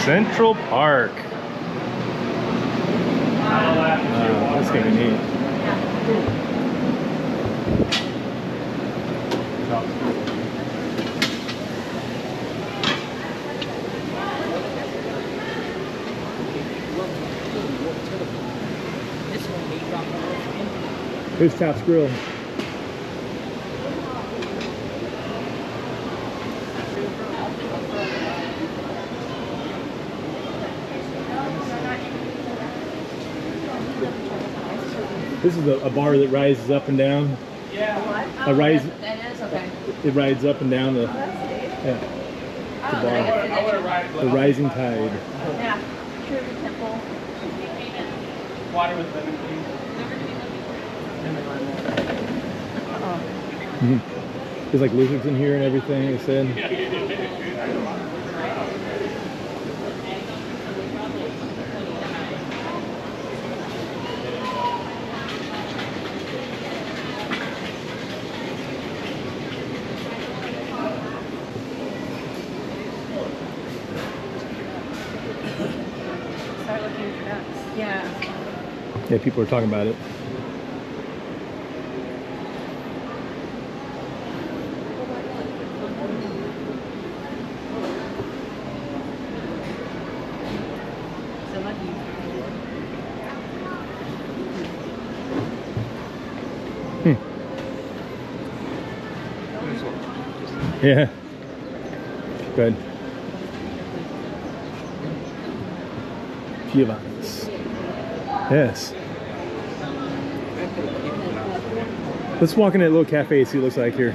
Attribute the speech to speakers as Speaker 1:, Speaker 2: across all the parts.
Speaker 1: Central Park. That's gonna be neat. Here's Taft's Grill. This is a bar that rises up and down.
Speaker 2: Yeah. What?
Speaker 1: A rise.
Speaker 2: That is okay.
Speaker 1: It rides up and down the. Yeah. The bar. The rising tide.
Speaker 2: Yeah. True Temple.
Speaker 3: Water with lemon, please.
Speaker 1: There's like lizards in here and everything, they said.
Speaker 2: Start looking for ducks. Yeah.
Speaker 1: Yeah, people are talking about it.
Speaker 2: So lucky.
Speaker 1: Yeah. Good. Giovanni's. Yes. Let's walk in that little cafe and see what it looks like here.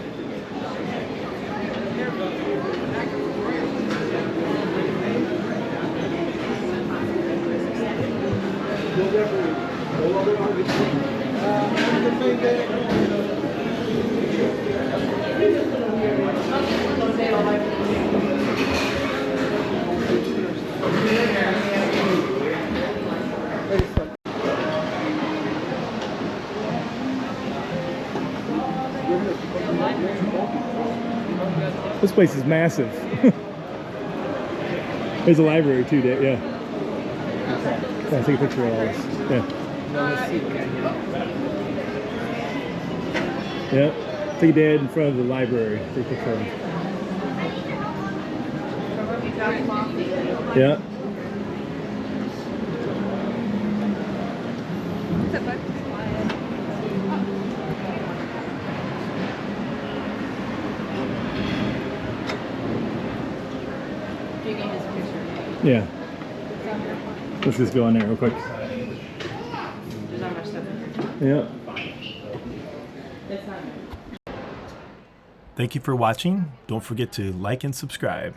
Speaker 1: This place is massive. There's a library too, Dad. Yeah. Yeah, take a picture of all this. Yeah. Yeah. Take Dad in front of the library. Take a picture of him. Yeah. Yeah. Let's just go in there real quick. Yeah. Thank you for watching. Don't forget to like and subscribe.